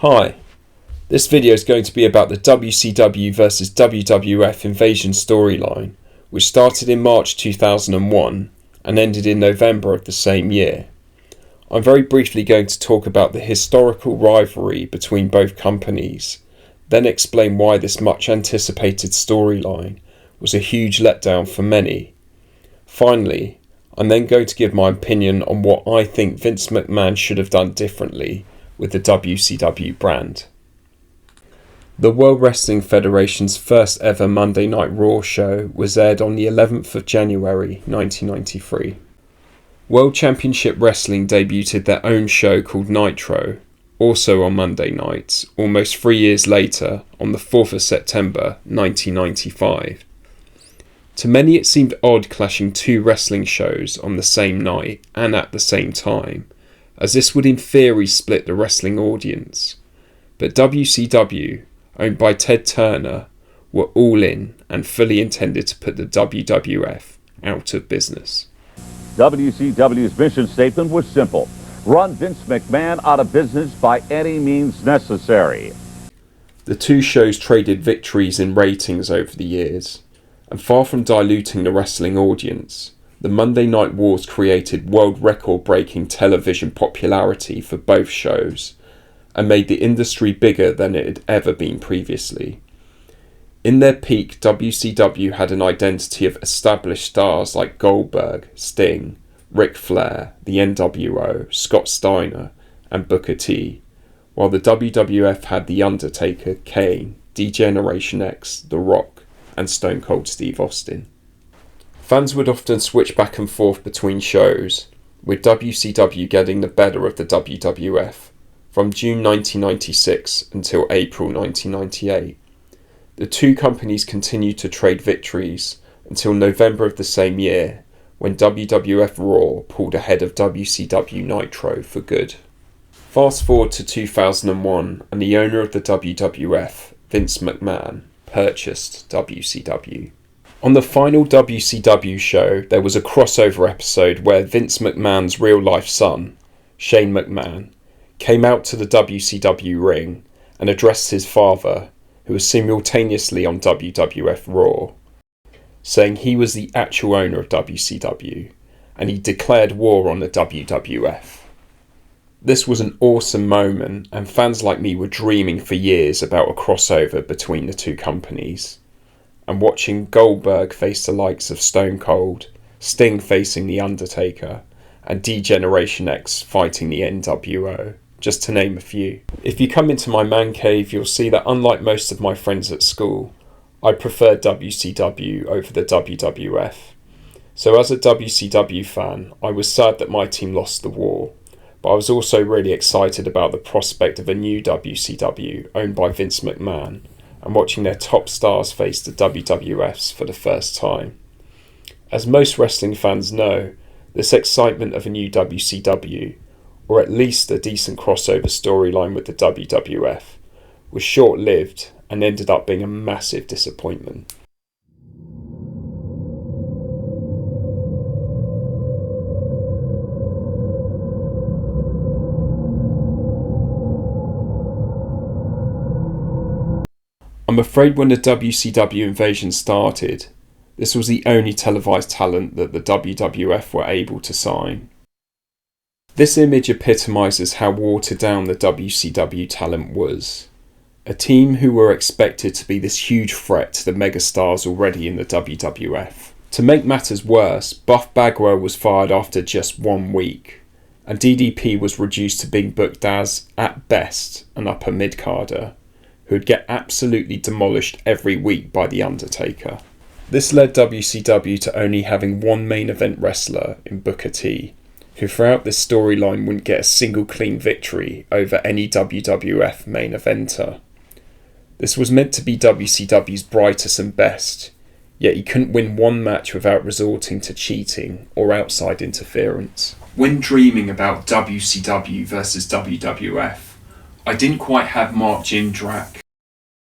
Hi, this video is going to be about the WCW vs WWF Invasion storyline, which started in March 2001 and ended in November of the same year. I'm very briefly going to talk about the historical rivalry between both companies, then explain why this much anticipated storyline was a huge letdown for many. Finally, I'm then going to give my opinion on what I think Vince McMahon should have done differently with the WCW brand. The World Wrestling Federation's first ever Monday Night Raw show was aired on the 11th of January 1993. World Championship Wrestling debuted their own show called Nitro, also on Monday nights, almost 3 years later on the 4th of September 1995. To many it seemed odd clashing two wrestling shows on the same night and at the same time, as this would in theory split the wrestling audience. But WCW, owned by Ted Turner, were all in and fully intended to put the WWF out of business. WCW's mission statement was simple: run Vince McMahon out of business by any means necessary. The two shows traded victories in ratings over the years, and far from diluting the wrestling audience, the Monday Night Wars created world record-breaking television popularity for both shows and made the industry bigger than it had ever been previously. In their peak, WCW had an identity of established stars like Goldberg, Sting, Ric Flair, the NWO, Scott Steiner, and Booker T, while the WWF had The Undertaker, Kane, D-Generation X, The Rock, and Stone Cold Steve Austin. Fans would often switch back and forth between shows, with WCW getting the better of the WWF from June 1996 until April 1998. The two companies continued to trade victories until November of the same year, when WWF Raw pulled ahead of WCW Nitro for good. Fast forward to 2001 and the owner of the WWF, Vince McMahon, purchased WCW. On the final WCW show, there was a crossover episode where Vince McMahon's real-life son, Shane McMahon, came out to the WCW ring and addressed his father, who was simultaneously on WWF Raw, saying he was the actual owner of WCW, and he declared war on the WWF. This was an awesome moment, and fans like me were dreaming for years about a crossover between the two companies. And watching Goldberg face the likes of Stone Cold, Sting facing The Undertaker, and D-Generation X fighting the NWO, just to name a few. If you come into my man cave, you'll see that unlike most of my friends at school, I preferred WCW over the WWF. So as a WCW fan, I was sad that my team lost the war, but I was also really excited about the prospect of a new WCW owned by Vince McMahon, and watching their top stars face the WWFs for the first time. As most wrestling fans know, this excitement of a new WCW, or at least a decent crossover storyline with the WWF, was short-lived and ended up being a massive disappointment. I'm afraid when the WCW invasion started, this was the only televised talent that the WWF were able to sign. This image epitomises how watered down the WCW talent was. A team who were expected to be this huge threat to the megastars already in the WWF. To make matters worse, Buff Bagwell was fired after just 1 week, and DDP was reduced to being booked as, at best, an upper mid-carder, who would get absolutely demolished every week by The Undertaker. This led WCW to only having one main event wrestler in Booker T, who throughout this storyline wouldn't get a single clean victory over any WWF main eventer. This was meant to be WCW's brightest and best, yet he couldn't win one match without resorting to cheating or outside interference. When dreaming about WCW vs WWF, I didn't quite have Mark Jindrak,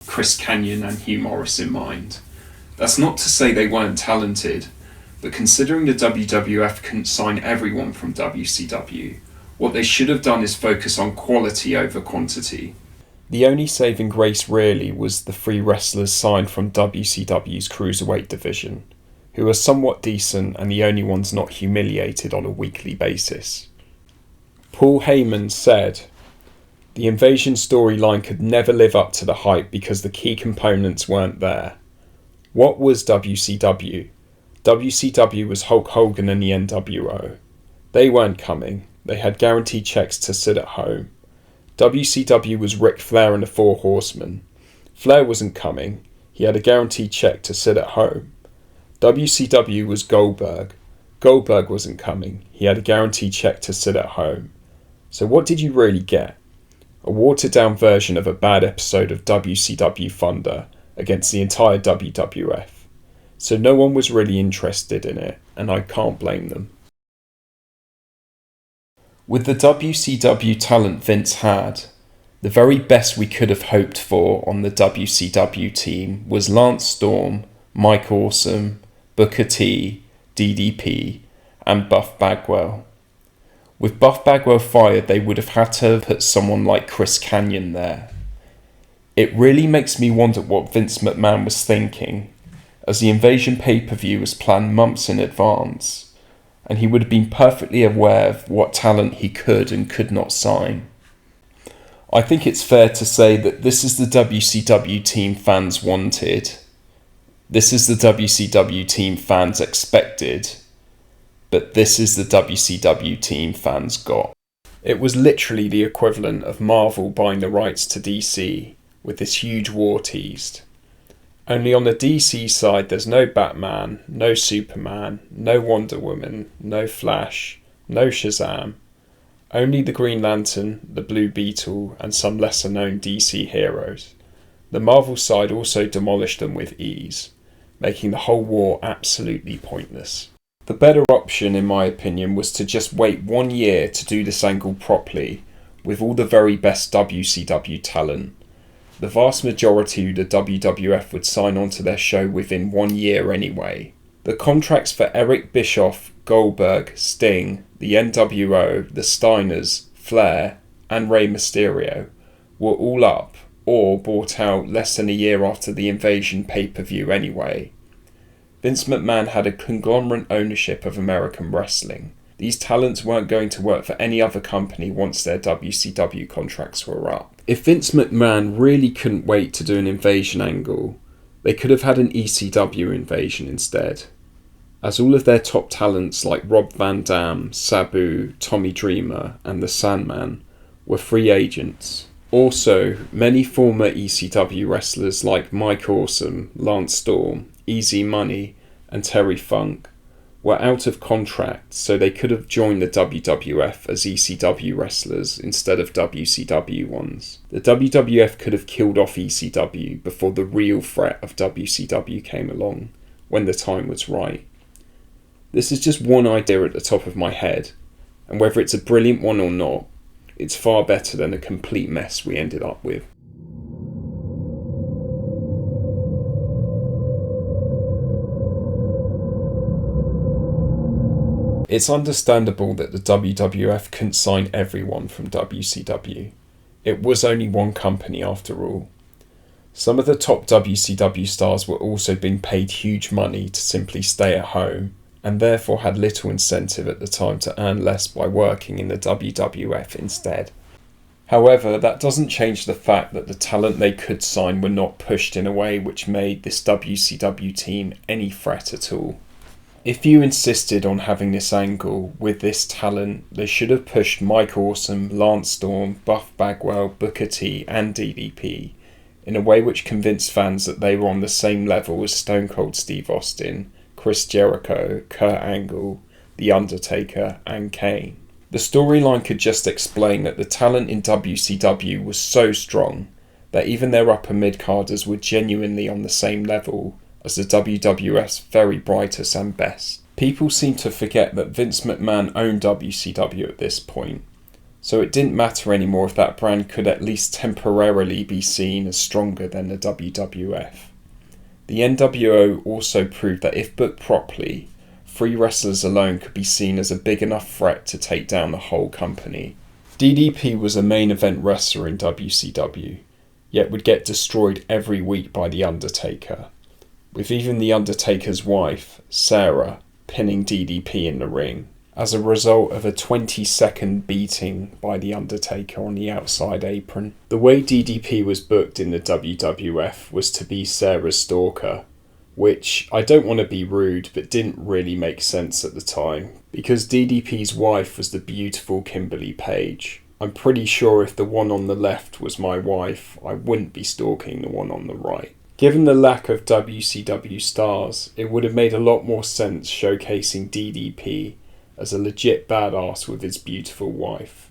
Chris Kanyon and Hugh Morris in mind. That's not to say they weren't talented, but considering the WWF couldn't sign everyone from WCW, what they should have done is focus on quality over quantity. The only saving grace really was the 3 wrestlers signed from WCW's Cruiserweight division, who are somewhat decent and the only ones not humiliated on a weekly basis. Paul Heyman said, "The Invasion storyline could never live up to the hype because the key components weren't there. What was WCW? WCW was Hulk Hogan and the NWO. They weren't coming. They had guaranteed checks to sit at home. WCW was Ric Flair and the Four Horsemen. Flair wasn't coming. He had a guaranteed check to sit at home. WCW was Goldberg. Goldberg wasn't coming. He had a guaranteed check to sit at home. So what did you really get? A watered-down version of a bad episode of WCW Thunder against the entire WWF. So no one was really interested in it, and I can't blame them." With the WCW talent Vince had, the very best we could have hoped for on the WCW team was Lance Storm, Mike Awesome, Booker T, DDP, and Buff Bagwell. With Buff Bagwell fired, they would have had to put someone like Chris Kanyon there. It really makes me wonder what Vince McMahon was thinking, as the Invasion pay-per-view was planned months in advance, and he would have been perfectly aware of what talent he could and could not sign. I think it's fair to say that this is the WCW team fans wanted. This is the WCW team fans expected. But this is the WCW team fans got. It was literally the equivalent of Marvel buying the rights to DC with this huge war teased. Only on the DC side there's no Batman, no Superman, no Wonder Woman, no Flash, no Shazam. Only the Green Lantern, the Blue Beetle, and some lesser known DC heroes. The Marvel side also demolished them with ease, making the whole war absolutely pointless. The better option, in my opinion, was to just wait 1 year to do this angle properly, with all the very best WCW talent. The vast majority of the WWF would sign on to their show within 1 year anyway. The contracts for Eric Bischoff, Goldberg, Sting, the NWO, the Steiners, Flair, and Rey Mysterio were all up, or bought out less than a year after the Invasion pay-per-view anyway. Vince McMahon had a conglomerate ownership of American wrestling. These talents weren't going to work for any other company once their WCW contracts were up. If Vince McMahon really couldn't wait to do an Invasion angle, they could have had an ECW Invasion instead, as all of their top talents like Rob Van Dam, Sabu, Tommy Dreamer, and the Sandman were free agents. Also, many former ECW wrestlers like Mike Awesome, Lance Storm, Easy Money, and Terry Funk were out of contract, so they could have joined the WWF as ECW wrestlers instead of WCW ones. The WWF could have killed off ECW before the real threat of WCW came along, when the time was right. This is just one idea at the top of my head, and whether it's a brilliant one or not, it's far better than the complete mess we ended up with. It's understandable that the WWF couldn't sign everyone from WCW. It was only one company after all. Some of the top WCW stars were also being paid huge money to simply stay at home, and therefore had little incentive at the time to earn less by working in the WWF instead. However, that doesn't change the fact that the talent they could sign were not pushed in a way which made this WCW team any threat at all. If you insisted on having this angle with this talent, they should have pushed Mike Awesome, Lance Storm, Buff Bagwell, Booker T, and DDP in a way which convinced fans that they were on the same level as Stone Cold Steve Austin, Chris Jericho, Kurt Angle, The Undertaker, and Kane. The storyline could just explain that the talent in WCW was so strong that even their upper mid-carders were genuinely on the same level as the WWF's very brightest and best. People seem to forget that Vince McMahon owned WCW at this point, so it didn't matter anymore if that brand could at least temporarily be seen as stronger than the WWF. The NWO also proved that if booked properly, 3 wrestlers alone could be seen as a big enough threat to take down the whole company. DDP was a main event wrestler in WCW, yet would get destroyed every week by The Undertaker, with even The Undertaker's wife, Sarah, pinning DDP in the ring, as a result of a 20-second beating by The Undertaker on the outside apron. The way DDP was booked in the WWF was to be Sarah's stalker, which, I don't want to be rude, but didn't really make sense at the time, because DDP's wife was the beautiful Kimberly Page. I'm pretty sure if the one on the left was my wife, I wouldn't be stalking the one on the right. Given the lack of WCW stars, it would have made a lot more sense showcasing DDP as a legit badass with his beautiful wife.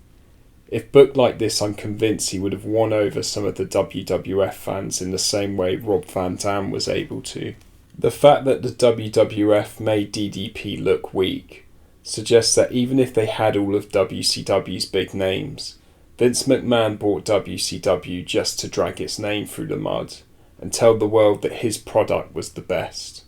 If booked like this, I'm convinced he would have won over some of the WWF fans in the same way Rob Van Dam was able to. The fact that the WWF made DDP look weak suggests that even if they had all of WCW's big names, Vince McMahon bought WCW just to drag its name through the mud and tell the world that his product was the best.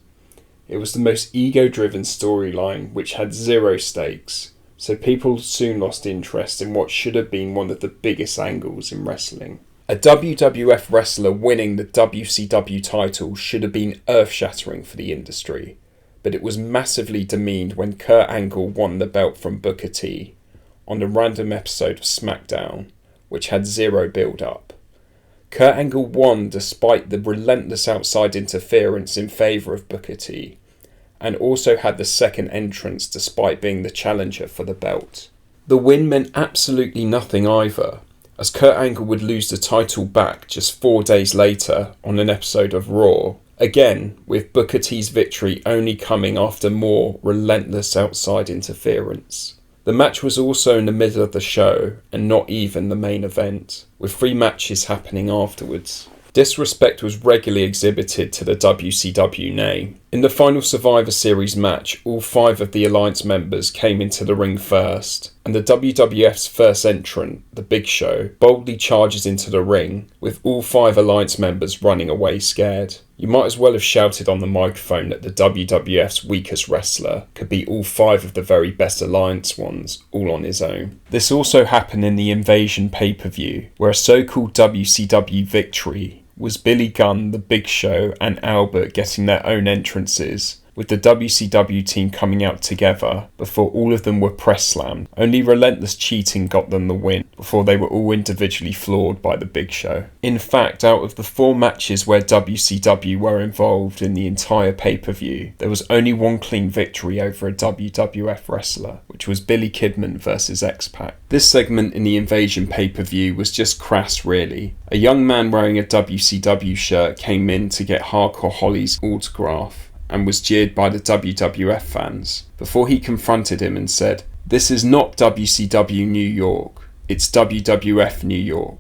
It was the most ego-driven storyline which had zero stakes, so people soon lost interest in what should have been one of the biggest angles in wrestling. A WWF wrestler winning the WCW title should have been earth-shattering for the industry, but it was massively demeaned when Kurt Angle won the belt from Booker T on a random episode of SmackDown, which had zero build-up. Kurt Angle won despite the relentless outside interference in favour of Booker T, and also had the second entrance despite being the challenger for the belt. The win meant absolutely nothing either, as Kurt Angle would lose the title back just 4 days later on an episode of Raw, again with Booker T's victory only coming after more relentless outside interference. The match was also in the middle of the show and not even the main event, with 3 matches happening afterwards. Disrespect was regularly exhibited to the WCW name. In the final Survivor Series match, all 5 of the Alliance members came into the ring first, and the WWF's first entrant, The Big Show, boldly charges into the ring, with all 5 Alliance members running away scared. You might as well have shouted on the microphone that the WWF's weakest wrestler could beat all 5 of the very best Alliance ones, all on his own. This also happened in the Invasion pay-per-view, where a so-called WCW victory was Billy Gunn, The Big Show and Albert getting their own entrances, with the WCW team coming out together before all of them were press slammed. Only relentless cheating got them the win before they were all individually floored by The Big Show. In fact, out of the 4 matches where WCW were involved in the entire pay-per-view, there was only one clean victory over a WWF wrestler, which was Billy Kidman versus X-Pac. This segment in the Invasion pay-per-view was just crass really. A young man wearing a WCW shirt came in to get Hardcore Holly's autograph and was jeered by the WWF fans, before he confronted him and said, "This is not WCW New York, it's WWF New York,"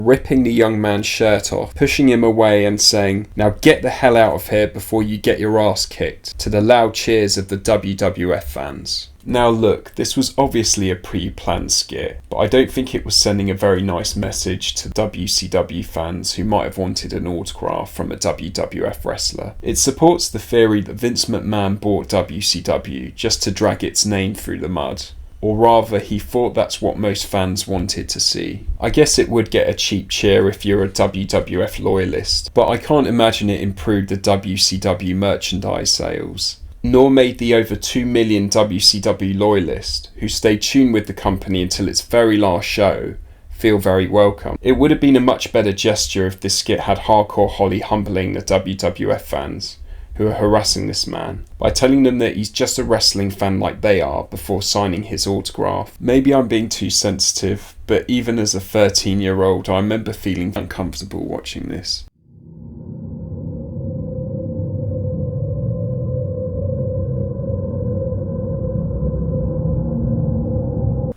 ripping the young man's shirt off, pushing him away and saying, "Now get the hell out of here before you get your ass kicked," to the loud cheers of the WWF fans. Now look, this was obviously a pre-planned skit, but I don't think it was sending a very nice message to WCW fans who might have wanted an autograph from a WWF wrestler. It supports the theory that Vince McMahon bought WCW just to drag its name through the mud. Or rather, he thought that's what most fans wanted to see. I guess it would get a cheap cheer if you're a WWF loyalist, but I can't imagine it improved the WCW merchandise sales. Nor made the over 2 million WCW loyalists, who stayed tuned with the company until its very last show, feel very welcome. It would have been a much better gesture if this skit had Hardcore Holly humbling the WWF fans who are harassing this man by telling them that he's just a wrestling fan like they are before signing his autograph. Maybe I'm being too sensitive, but even as a 13-year-old, I remember feeling uncomfortable watching this.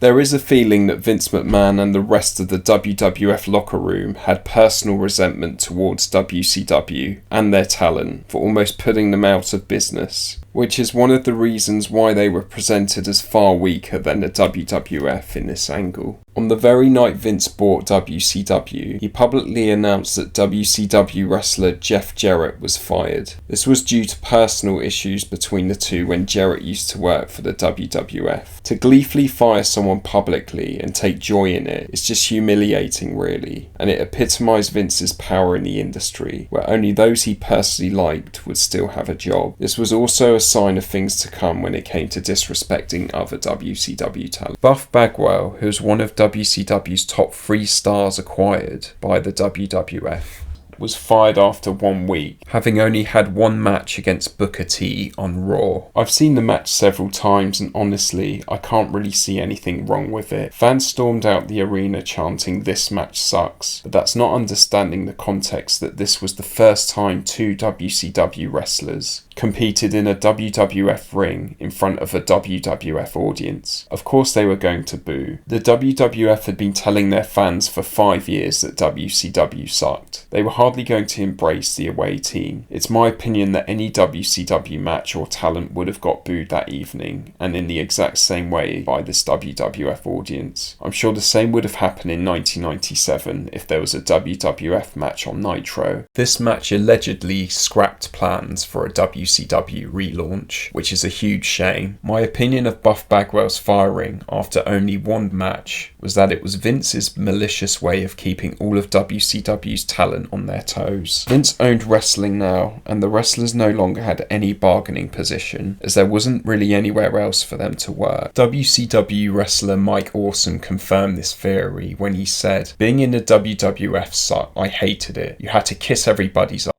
There is a feeling that Vince McMahon and the rest of the WWF locker room had personal resentment towards WCW and their talent for almost putting them out of business, which is one of the reasons why they were presented as far weaker than the WWF in this angle. On the very night Vince bought WCW, he publicly announced that WCW wrestler Jeff Jarrett was fired. This was due to personal issues between the two when Jarrett used to work for the WWF. To gleefully fire someone publicly and take joy in it is just humiliating, really, and it epitomised Vince's power in the industry, where only those he personally liked would still have a job. This was also a sign of things to come when it came to disrespecting other WCW talent. Buff Bagwell, who was one of WCW's top 3 stars acquired by the WWF, was fired after 1 week, having only had 1 match against Booker T on Raw. I've seen the match several times and honestly, I can't really see anything wrong with it. Fans stormed out the arena chanting "This match sucks," but that's not understanding the context that this was the first time 2 WCW wrestlers competed in a WWF ring in front of a WWF audience. Of course they were going to boo. The WWF had been telling their fans for 5 years that WCW sucked. They were hardly going to embrace the away team. It's my opinion that any WCW match or talent would have got booed that evening, and in the exact same way by this WWF audience. I'm sure the same would have happened in 1997 if there was a WWF match on Nitro. This match allegedly scrapped plans for a WCW relaunch, which is a huge shame. My opinion of Buff Bagwell's firing after only 1 match was that it was Vince's malicious way of keeping all of WCW's talent on their toes. Vince owned wrestling now, and the wrestlers no longer had any bargaining position, as there wasn't really anywhere else for them to work. WCW wrestler Mike Awesome confirmed this theory when he said, "Being in the WWF sucked. I hated it. You had to kiss everybody's ass.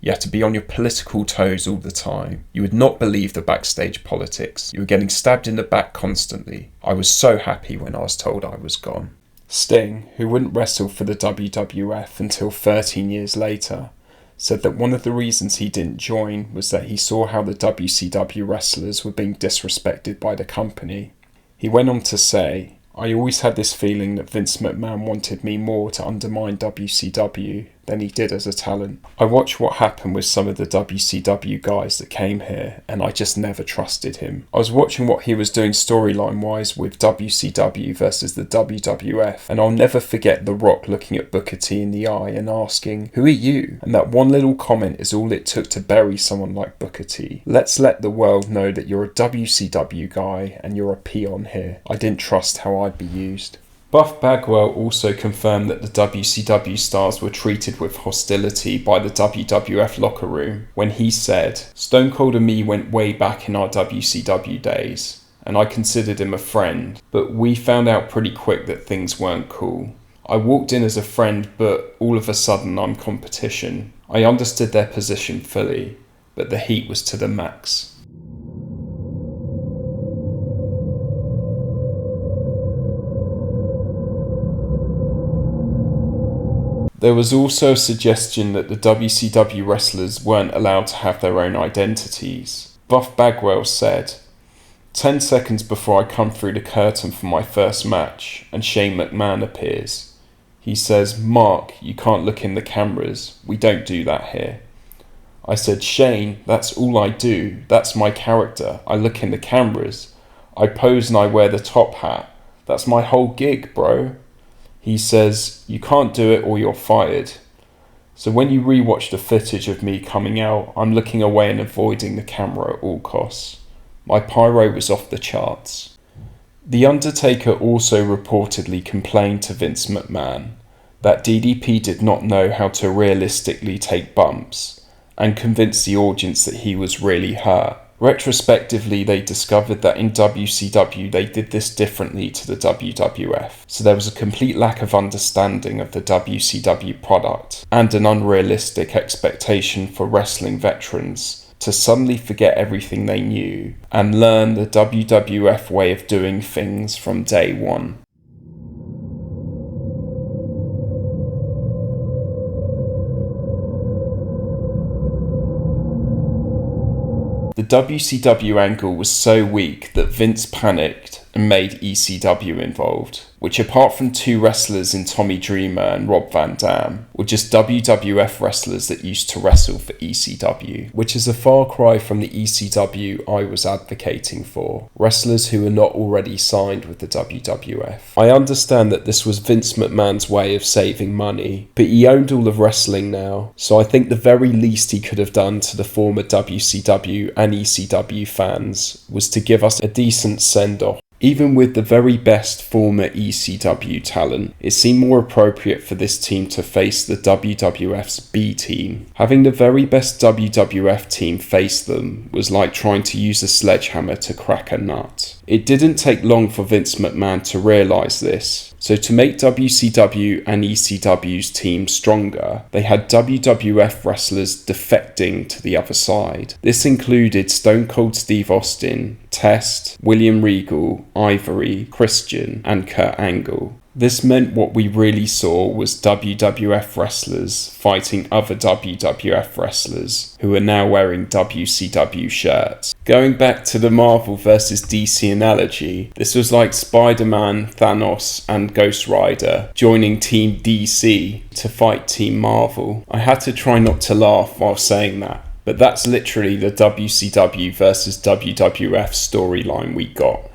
You had to be on your political toes all the time. You would not believe the backstage politics. You were getting stabbed in the back constantly. I was so happy when I was told I was gone." Sting, who wouldn't wrestle for the WWF until 13 years later, said that one of the reasons he didn't join was that he saw how the WCW wrestlers were being disrespected by the company. He went on to say, "I always had this feeling that Vince McMahon wanted me more to undermine WCW than he did as a talent. I watched what happened with some of the WCW guys that came here, and I just never trusted him. I was watching what he was doing storyline-wise with WCW versus the WWF, and I'll never forget The Rock looking at Booker T in the eye and asking, 'Who are you?' And that one little comment is all it took to bury someone like Booker T. Let's let the world know that you're a WCW guy and you're a peon here. I didn't trust how I'd be used." Buff Bagwell also confirmed that the WCW stars were treated with hostility by the WWF locker room when he said, "Stone Cold and me went way back in our WCW days, and I considered him a friend, but we found out pretty quick that things weren't cool. I walked in as a friend, but all of a sudden I'm competition. I understood their position fully, but the heat was to the max." There was also a suggestion that the WCW wrestlers weren't allowed to have their own identities. Buff Bagwell said, 10 seconds before I come through the curtain for my first match, and Shane McMahon appears. He says, 'Mark, you can't look in the cameras. We don't do that here.' I said, 'Shane, that's all I do. That's my character. I look in the cameras. I pose and I wear the top hat. That's my whole gig, bro.' He says, 'You can't do it or you're fired.' So when you rewatch the footage of me coming out, I'm looking away and avoiding the camera at all costs. My pyro was off the charts." The Undertaker also reportedly complained to Vince McMahon that DDP did not know how to realistically take bumps and convince the audience that he was really hurt. Retrospectively, they discovered that in WCW they did this differently to the WWF, so there was a complete lack of understanding of the WCW product and an unrealistic expectation for wrestling veterans to suddenly forget everything they knew and learn the WWF way of doing things from day one. The WCW angle was so weak that Vince panicked and made ECW involved, which apart from two wrestlers in Tommy Dreamer and Rob Van Dam, were just WWF wrestlers that used to wrestle for ECW, which is a far cry from the ECW I was advocating for, wrestlers who were not already signed with the WWF. I understand that this was Vince McMahon's way of saving money, but he owned all of wrestling now, so I think the very least he could have done to the former WCW and ECW fans was to give us a decent send-off. Even with the very best former ECW talent, it seemed more appropriate for this team to face the WWF's B team. Having the very best WWF team face them was like trying to use a sledgehammer to crack a nut. It didn't take long for Vince McMahon to realise this, so to make WCW and ECW's team stronger, they had WWF wrestlers defecting to the other side. This included Stone Cold Steve Austin, Test, William Regal, Ivory, Christian, and Kurt Angle. This meant what we really saw was WWF wrestlers fighting other WWF wrestlers who are now wearing WCW shirts. Going back to the Marvel vs DC analogy, this was like Spider-Man, Thanos, and Ghost Rider joining Team DC to fight Team Marvel. I had to try not to laugh while saying that, but that's literally the WCW vs WWF storyline we got.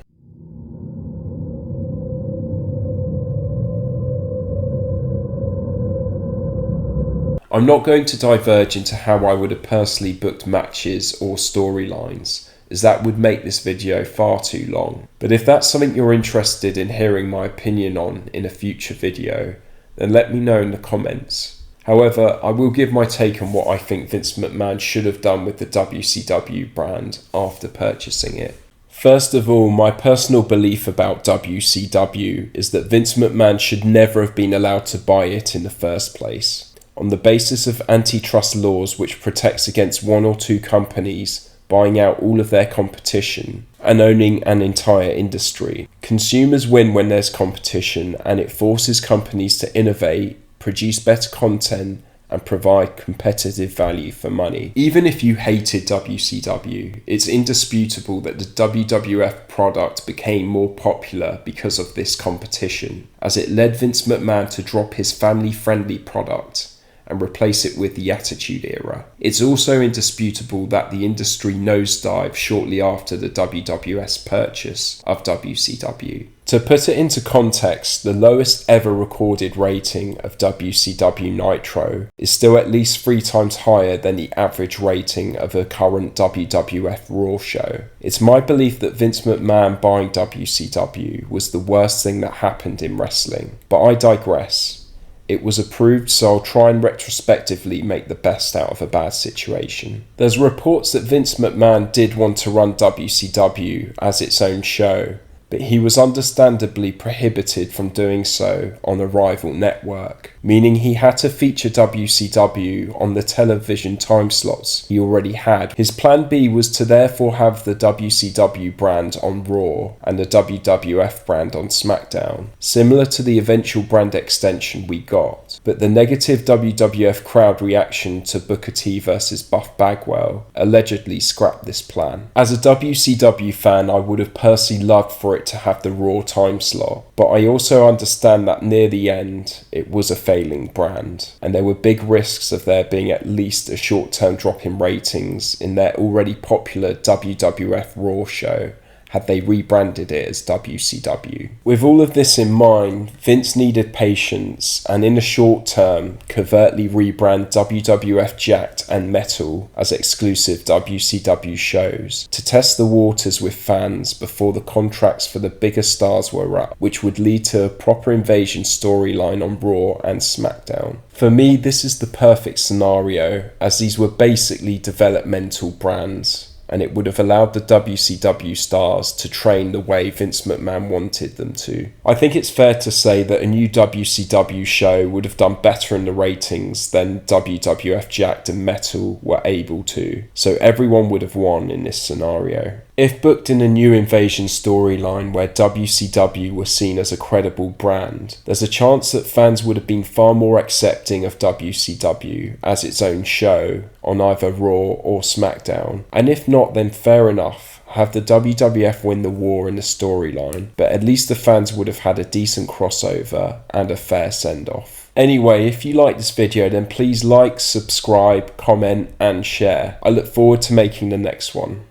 I'm not going to diverge into how I would have personally booked matches or storylines, as that would make this video far too long. But if that's something you're interested in hearing my opinion on in a future video, then let me know in the comments. However, I will give my take on what I think Vince McMahon should have done with the WCW brand after purchasing it. First of all, my personal belief about WCW is that Vince McMahon should never have been allowed to buy it in the first place. On the basis of antitrust laws which protects against one or two companies buying out all of their competition and owning an entire industry. Consumers win when there's competition, and it forces companies to innovate, produce better content, and provide competitive value for money. Even if you hated WCW, it's indisputable that the WWF product became more popular because of this competition, as it led Vince McMahon to drop his family-friendly product and replace it with the Attitude Era. It's also indisputable that the industry nosedived shortly after the WWF's purchase of WCW. To put it into context, the lowest ever recorded rating of WCW Nitro is still at least 3 times higher than the average rating of a current WWF Raw show. It's my belief that Vince McMahon buying WCW was the worst thing that happened in wrestling, but I digress. It was approved, so I'll try and retrospectively make the best out of a bad situation. There's reports that Vince McMahon did want to run WCW as its own show, but he was understandably prohibited from doing so on a rival network, meaning he had to feature WCW on the television time slots he already had. His plan B was to therefore have the WCW brand on Raw and the WWF brand on SmackDown, similar to the eventual brand extension we got. But the negative WWF crowd reaction to Booker T vs Buff Bagwell allegedly scrapped this plan. As a WCW fan, I would have personally loved for it to have the Raw time slot, but I also understand that near the end it was a failing brand, and there were big risks of there being at least a short-term drop in ratings in their already popular WWF Raw show had they rebranded it as WCW. With all of this in mind, Vince needed patience and in the short term covertly rebrand WWF Jacked and Metal as exclusive WCW shows to test the waters with fans before the contracts for the bigger stars were up, which would lead to a proper invasion storyline on Raw and SmackDown. For me, this is the perfect scenario, as these were basically developmental brands, and it would have allowed the WCW stars to train the way Vince McMahon wanted them to. I think it's fair to say that a new WCW show would have done better in the ratings than WWF Jacked and Metal were able to, so everyone would have won in this scenario. If booked in a new invasion storyline where WCW was seen as a credible brand, there's a chance that fans would have been far more accepting of WCW as its own show on either Raw or SmackDown. And if not, then fair enough. have the WWF win the war in the storyline, but at least the fans would have had a decent crossover and a fair send-off. Anyway, if you like this video, then please like, subscribe, comment and share. I look forward to making the next one.